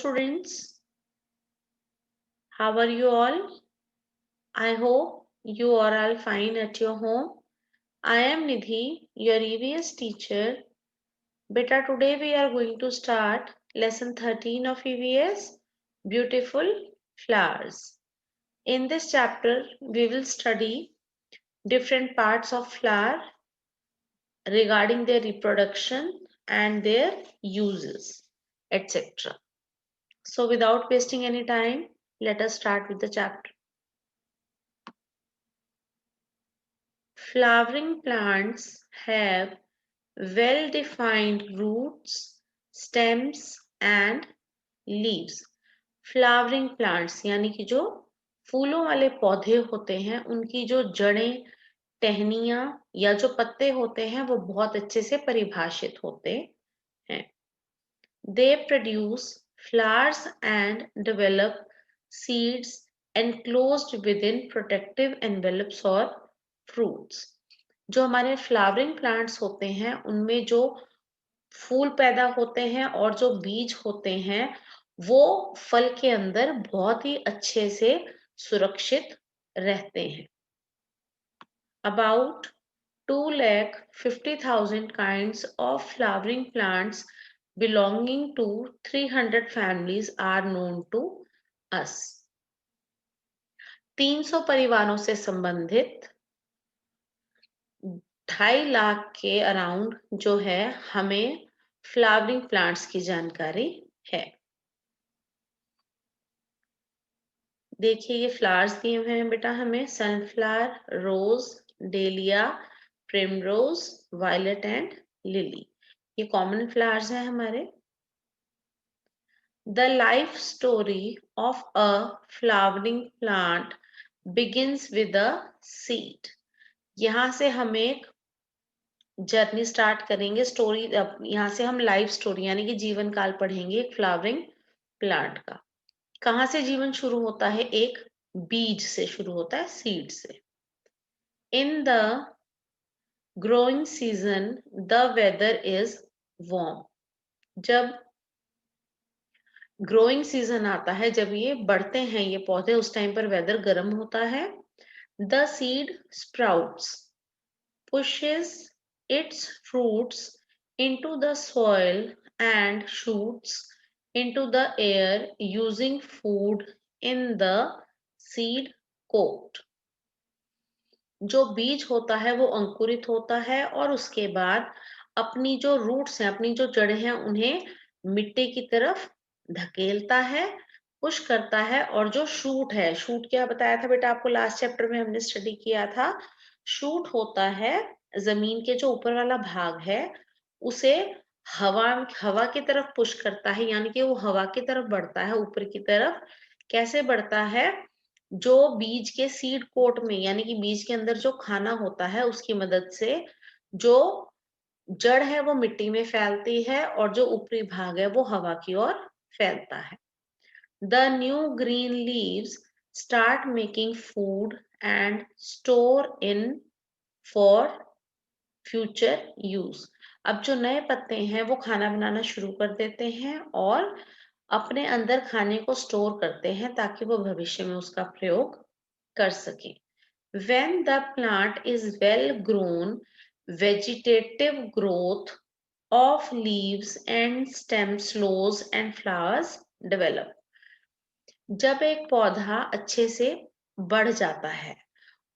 students, how are you all? I hope you are all fine at your home. I am Nidhi, your EVS teacher. Beta, today we are going to start lesson 13 of EVS, Beautiful Flowers. In this chapter, we will study different parts of flower regarding their reproduction and their uses, etc. So without wasting any time, let us start with the chapter. Flowering plants have well-defined roots, stems and leaves. Flowering plants यानी कि जो फूलों वाले पौधे होते हैं उनकी जो जड़ें, टहनियां या जो पत्ते होते हैं वो बहुत अच्छे से परिभाषित होते हैं. They produce flowers and develop seeds enclosed within protective envelopes or fruits. जो हमारे फ्लावरिंग प्लांट्स होते हैं उनमें जो फूल पैदा होते हैं और जो बीज होते हैं वो फल के अंदर बहुत ही अच्छे से सुरक्षित रहते हैं. About 2,50,000 kinds of flowering plants belonging to 300 families are known to us. 300 परिवारों से संबंधित 2.5 लाख के अराउंड जो है हमें फ्लावरिंग प्लांट्स की जानकारी है. देखिए ये फ्लावर्स दिए हुए हैं बेटा हमें sunflower, rose, dahlia, primrose, violet and lily. ये कॉमन फ्लावर्स हैं हमारे. The life story of a flowering plant begins with a seed. यहाँ से हम एक जर्नी स्टार्ट करेंगे. स्टोरी यहाँ से हम लाइफ स्टोरी यानी कि जीवन काल पढ़ेंगे एक फ्लावरिंग प्लांट का. कहाँ से जीवन शुरू होता है? एक बीज से शुरू होता है, सीड से. In the growing season, the weather is warm. जब ग्रोइंग सीजन आता है, जब ये बढ़ते हैं ये पौधे, उस टाइम पर वेदर गर्म होता है. The seed sprouts, pushes its fruits into the soil and shoots into the air using food in the seed coat. जो बीज होता है वो अंकुरित होता है और उसके बाद अपनी जो रूट्स हैं, अपनी जो जड़ें हैं, उन्हें मिट्टी की तरफ धकेलता है, पुश करता है. और जो शूट है, शूट क्या बताया था बेटा आपको लास्ट चैप्टर में हमने स्टडी किया था. शूट होता है जमीन के जो ऊपर वाला भाग है उसे हवा की तरफ पुश करता है, यानी कि वो हवा की तरफ बढ़ता है, ऊपर की तरफ. कैसे बढ़ता है? जो बीज के सीड कोट में यानी कि बीज के अंदर जो खाना होता है उसकी मदद से जो जड़ है वो मिट्टी में फैलती है और जो ऊपरी भाग है वो हवा की ओर फैलता है. The new green leaves start making food and store in for future use. अब जो नए पत्ते हैं वो खाना बनाना शुरू कर देते हैं और अपने अंदर खाने को स्टोर करते हैं ताकि वो भविष्य में उसका प्रयोग कर सके. When the plant is well grown, vegetative growth of leaves and stem slows and flowers develop. जब एक पौधा अच्छे से बढ़ जाता है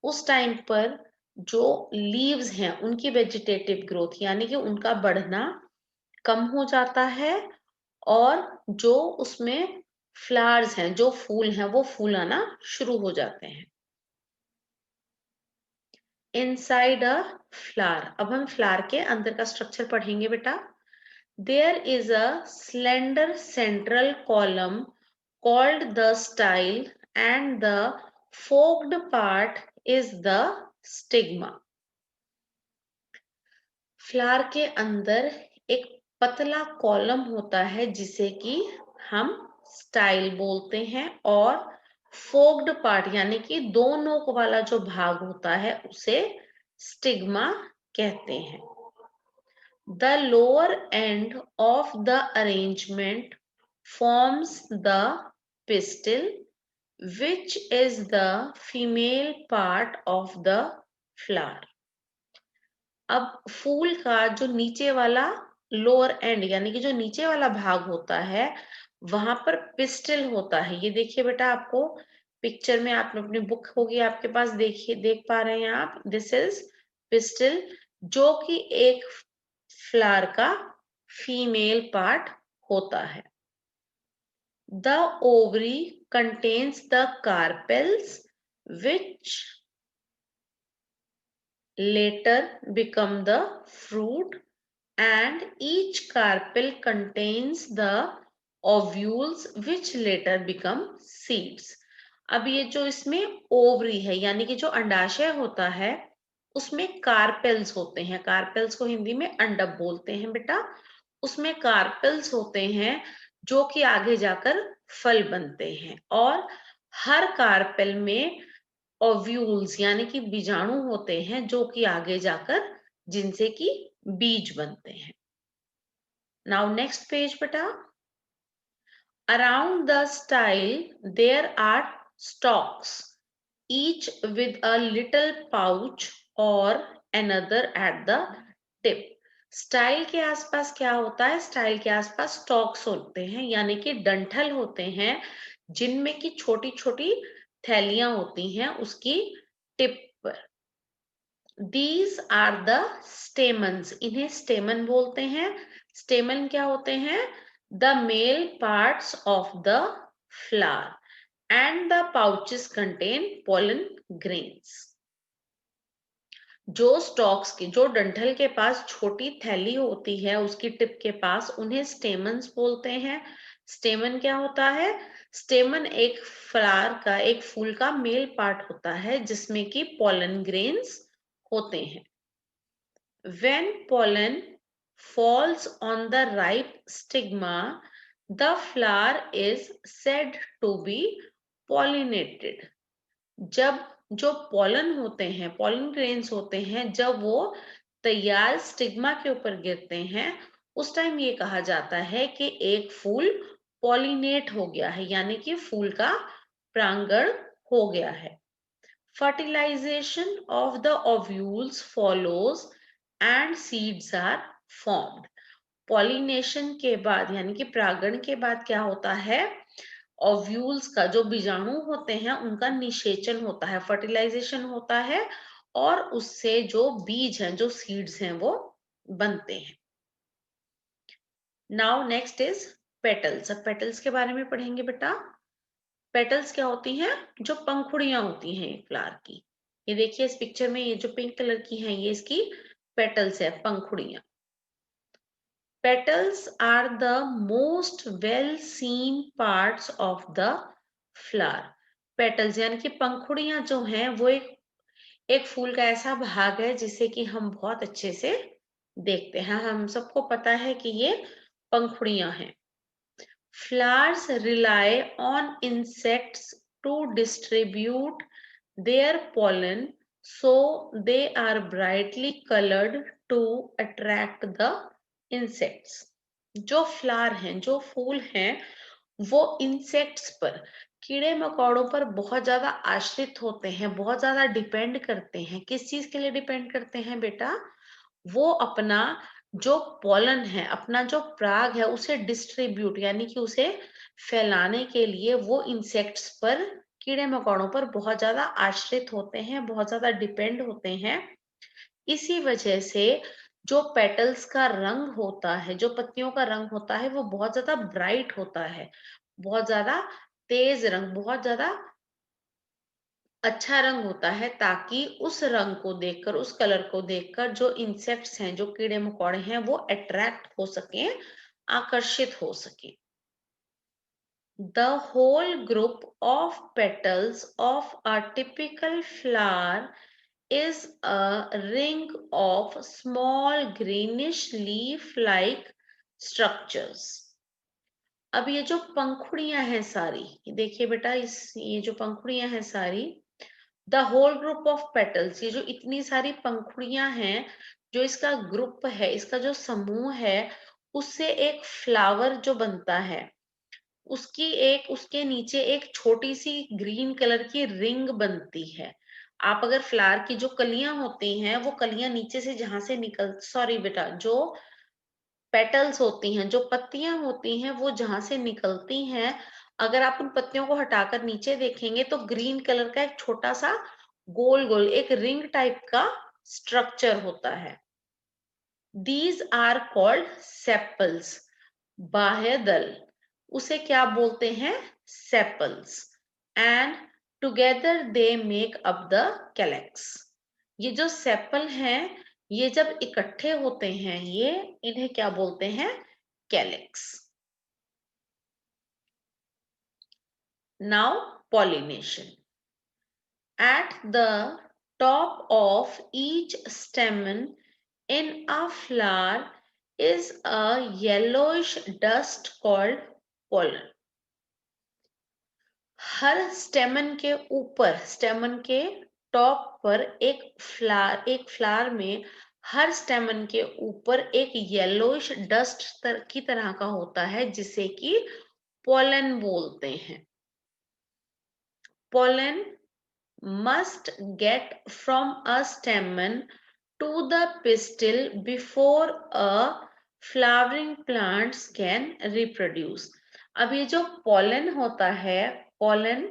उस टाइम पर जो लीव्स हैं उनकी वेजिटेटिव ग्रोथ यानी कि उनका बढ़ना कम हो जाता है और जो उसमें फ्लावर्स हैं, जो फूल हैं, वो फूल आना शुरू हो जाते हैं. Inside a flower. अब हम फ्लावर के अंदर का स्ट्रक्चर पढ़ेंगे बेटा. There is a slender central column called the style and the forked part is the stigma. Flower के अंदर एक पतला कॉलम होता है जिसे कि हम स्टाइल बोलते हैं और फोक्ड पार्ट यानी कि दो नोक वाला जो भाग होता है उसे स्टिग्मा कहते हैं. The lower end of the arrangement forms the pistil, which is the female part of the flower. अब फूल का जो नीचे वाला लोअर एंड यानी कि जो नीचे वाला भाग होता है वहां पर पिस्टल होता है। ये देखिए बेटा, आपको पिक्चर में आप अपनी बुक होगी आपके पास, देखिए देख पा रहे हैं आप, दिस इज पिस्टल, जो कि एक फ्लावर का फीमेल पार्ट होता है। The ovary contains the carpels which later become the fruit, and each carpel contains the ovules which later become seeds. अब ये जो इसमें ओवरी है यानी कि जो अंडाशय होता है उसमें कार्पेल्स होते हैं। कार्पेल्स को हिंदी में अंडक बोलते हैं बेटा। उसमें कार्पेल्स होते हैं जो कि आगे जाकर फल बनते हैं, और हर कार्पेल में ओव्यूल्स यानी कि बीजाणु होते हैं जो कि आगे जाकर जिनसे कि बीज बनते हैं। नाउ नेक्स्ट पेज बेटा। Around the style there are stalks, each with a little pouch or another at the tip. Style के आसपास क्या होता है? स्टाइल के आसपास स्टॉक्स होते हैं यानी कि डंठल होते हैं जिनमें की छोटी छोटी थैलियां होती हैं उसकी टिप पर। These are the stamens. इन्हें स्टेमन बोलते हैं। स्टेमन क्या होते हैं? The male parts of the flower, and the pouches contain pollen grains. जो स्टॉक्स के, जो डंठल के पास छोटी थैली होती है उसकी टिप के पास, उन्हें स्टेमन्स बोलते हैं। स्टेमन क्या होता है? स्टेमन एक फ्लावर का, एक फूल का मेल पार्ट होता है जिसमें कि पॉलन ग्रेन्स होते हैं। When pollen falls on the ripe stigma, the flower is said to be pollinated. जब जो पॉलन होते हैं, पॉलन ग्रेन्स होते हैं, जब वो तैयार स्टिग्मा के ऊपर गिरते हैं उस टाइम ये कहा जाता है कि एक फूल पॉलिनेट हो गया है यानी कि फूल का प्रांगण हो गया है। Fertilization of the ovules follows and seeds are formed. Pollination के बाद यानी कि परागण के बाद क्या होता है? ओव्यूल्स का, जो बीजाणु होते हैं उनका निषेचन होता है, फर्टिलाइजेशन होता है, और उससे जो बीज हैं, जो सीड्स हैं, वो बनते हैं। Now next is petals. अब पेटल्स के बारे में पढ़ेंगे बेटा। पेटल्स क्या होती हैं? जो पंखुड़ियां होती हैं फ्लावर की। ये देखिए इस पिक्चर में, ये जो पिंक कलर की है ये इसकी पेटल्स है, पंखुड़ियां। Petals are the most well seen parts of the flower. Petals यानी कि पंखुड़ियां जो हैं वो एक फूल का ऐसा भाग है जिसे कि हम बहुत अच्छे से देखते हैं। हम सबको पता है कि ये पंखुड़ियां हैं। Flowers rely on insects to distribute their pollen, so they are brightly colored to attract the insects. जो फ्लावर हैं, जो फूल हैं, वो इंसेक्ट्स पर, कीड़े मकोड़ों पर बहुत ज्यादा आश्रित होते हैं, बहुत ज्यादा डिपेंड करते हैं। किस चीज के लिए डिपेंड करते हैं बेटा? वो अपना जो पॉलन है, अपना जो पराग है, उसे डिस्ट्रीब्यूट यानी कि उसे फैलाने के लिए वो इंसेक्ट्स पर, कीड़े मकोड़ों पर बहुत ज्यादा आश्रित होते हैं, बहुत ज्यादा डिपेंड होते हैं। इसी वजह से जो पेटल्स का रंग होता है, जो पत्तियों का रंग होता है, वो बहुत ज्यादा ब्राइट होता है, बहुत ज्यादा तेज रंग, बहुत ज्यादा अच्छा रंग होता है, ताकि उस रंग को देखकर, उस कलर को देखकर जो इंसेक्ट्स हैं, जो कीड़े मकोड़े हैं, वो अट्रैक्ट हो सके, आकर्षित हो सके। The whole group of petals of a typical flower is a ring of small greenish leaf-like structures. अब ये जो पंखुड़ियां हैं सारी, ये देखिए बेटा, ये जो पंखुड़ियां हैं सारी, the whole group of petals, ये जो इतनी सारी पंखुड़ियां हैं, जो इसका ग्रुप है, इसका जो समूह है, उससे एक फ्लावर जो बनता है, उसके नीचे एक छोटी सी ग्रीन कलर की रिंग बनती है। आप अगर फ्लावर की जो कलियां होती हैं, वो कलियां नीचे से जहां से सॉरी बेटा, जो पेटल्स होती हैं, जो पत्तियां होती हैं, वो जहां से निकलती हैं, अगर आप उन पत्तियों को हटाकर नीचे देखेंगे तो ग्रीन कलर का एक छोटा सा गोल गोल एक रिंग टाइप का स्ट्रक्चर होता है। These are called sepals, बाह्य दल, उसे क्या बोलते हैं? Sepals. And together they make up the calyx. ये जो सेपल हैं, ये जब इकट्ठे होते हैं, ये इन्हें क्या बोलते हैं? Calyx. Now pollination. At the top of each stamen in a flower is a yellowish dust called pollen. हर स्टेमन के ऊपर, स्टेमन के टॉप पर एक फ्लावर में हर स्टेमन के ऊपर एक येलोइश डस्ट की तरह का होता है, जिसे कि पोलन बोलते हैं। Pollen must get from a stamen to the pistil before a flowering plants can reproduce. अब ये जो pollen होता है, pollen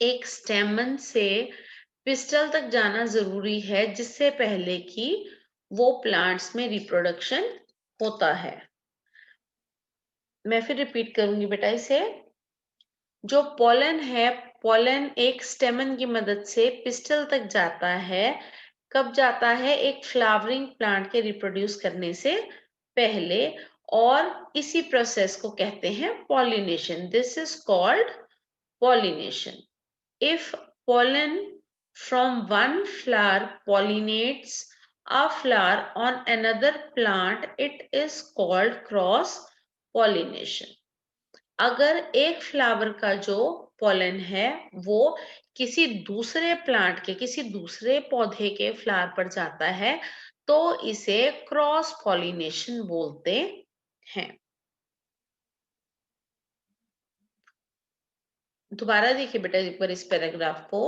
एक स्टेमन से पिस्टल तक जाना जरूरी है, जिससे पहले कि वो प्लांट्स में रिप्रोडक्शन होता है। मैं फिर रिपीट करूंगी बेटा इसे। जो पोलन है, पोलन एक स्टेमन की मदद से पिस्टल तक जाता है। कब जाता है? एक फ्लावरिंग प्लांट के रिप्रोड्यूस करने से पहले, और इसी प्रोसेस को कहते हैं pollination. This is called pollination. If pollen from one flower pollinates a flower on another plant, it is called cross pollination. अगर एक फ्लावर का जो पोलन है, वो किसी दूसरे प्लांट के, किसी दूसरे पौधे के फ्लावर पर जाता है, तो इसे क्रॉस पॉलिनेशन बोलते हैं। दोबारा देखिए बेटा एक बार इस पैराग्राफ को।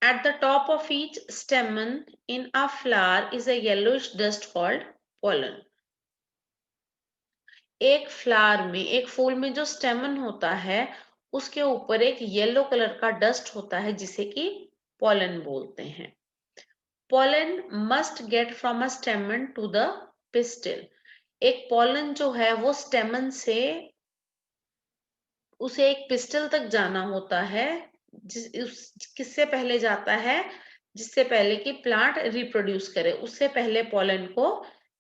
At the top of each स्टेमन in a flower is a yellowish dust called pollen. एक फ्लावर में, एक फूल में जो स्टेमन होता है, उसके ऊपर एक येलो कलर का डस्ट होता है, जिसे कि पोलन बोलते हैं। Pollen must get from a stamen to the pistil. एक पोलन जो है वो स्टेमन से उसे एक पिस्टल तक जाना होता है। किससे पहले जाता है? जिससे पहले कि प्लांट रिप्रोड्यूस करे, उससे पहले पोलन को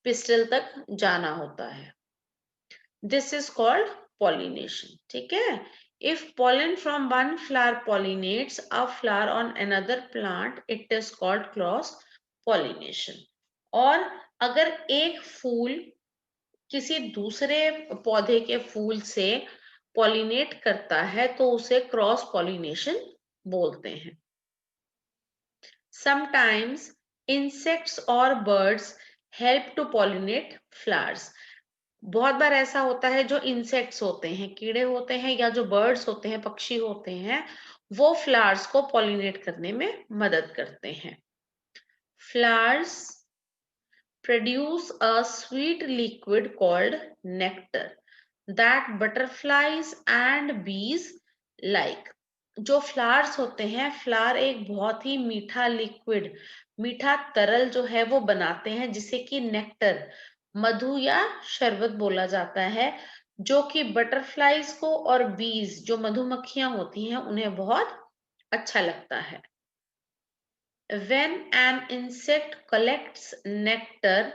पिस्टल तक जाना होता है। This is called pollination. ठीक है? If pollen from one flower pollinates a flower on another plant, it is called cross pollination. और अगर एक फूल किसी दूसरे पौधे के फूल से पॉलिनेट करता है, तो उसे क्रॉस पॉलिनेशन बोलते हैं। Sometimes insects or birds help to pollinate flowers. बहुत बार ऐसा होता है, जो इंसेक्ट्स होते हैं, कीड़े होते हैं, या जो बर्ड्स होते हैं, पक्षी होते हैं, वो फ्लावर्स को पॉलिनेट करने में मदद करते हैं। Flowers produce a sweet liquid called nectar that butterflies and bees like. जो फ्लावर्स होते हैं, फ्लावर एक बहुत ही मीठा लिक्विड, मीठा तरल जो है वो बनाते हैं, जिसे कि नेक्टर, मधु या शरबत बोला जाता है, जो कि बटरफ्लाईज को और बीज जो मधुमक्खियां होती हैं, उन्हें बहुत अच्छा लगता है। When an insect collects nectar,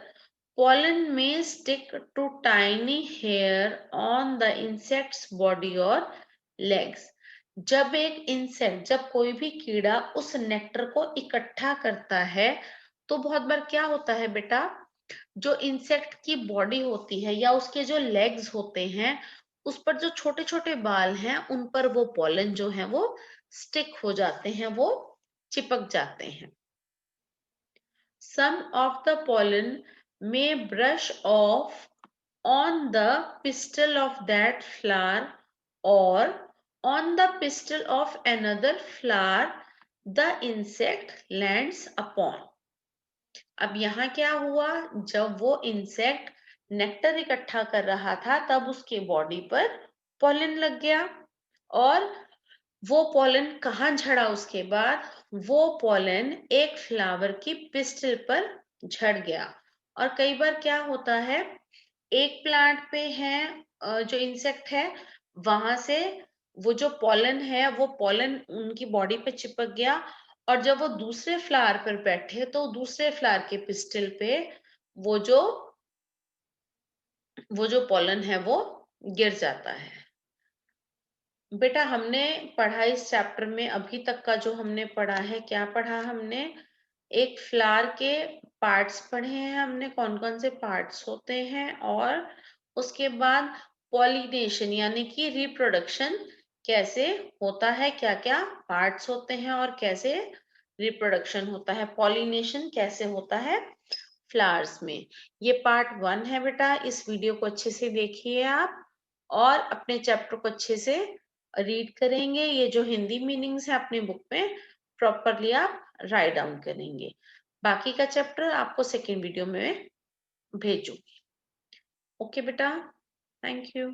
pollen may stick to tiny hair on the insect's body or legs. जब कोई भी कीड़ा उस नेक्टर को इकट्ठा करता है, तो बहुत बार क्या होता है बेटा, जो इंसेक्ट की बॉडी होती है या उसके जो लेग्स होते हैं, उस पर जो छोटे छोटे बाल हैं, उन पर वो पोलन जो है वो स्टिक हो जाते हैं, वो चिपक जाते हैं। Some of the pollen may brush off on the pistil of that flower or on the pistil of another flower the insect lands upon. अब यहाँ क्या हुआ, जब वो इंसेक्ट नेक्टर इकट्ठा कर रहा था तब उसके बॉडी पर पॉलन लग गया, और वो पॉलन कहाँ झड़ा उसके बाद, वो पॉलन एक फ्लावर की पिस्टल पर झड़ गया। और कई बार क्या होता है, एक प्लांट पे है जो इंसेक्ट है, वहां से वो जो पॉलन है वो पॉलन उनकी बॉडी पे चिपक गया, और जब वो दूसरे फ्लावर पर बैठे तो दूसरे फ्लावर के पिस्टल पे वो जो पॉलन है वो गिर जाता है। बेटा हमने पढ़ा इस चैप्टर में, अभी तक का जो हमने पढ़ा है, क्या पढ़ा हमने, एक फ्लावर के पार्ट्स पढ़े हैं हमने, कौन कौन से पार्ट्स होते हैं, और उसके बाद पॉलिनेशन यानी कि रिप्रोडक्शन कैसे होता है, क्या क्या पार्ट्स होते हैं और कैसे रिप्रोडक्शन होता है, पॉलिनेशन कैसे होता है फ्लावर्स में। ये पार्ट 1 है बेटा, इस वीडियो को अच्छे से देखिए आप, और अपने चैप्टर को अच्छे से रीड करेंगे। ये जो हिंदी मीनिंग्स है अपने बुक में प्रॉपरली आप राइट डाउन करेंगे। बाकी का चैप्टर आपको सेकेंड वीडियो में भेजूंगी। ओके बेटा, थैंक यू।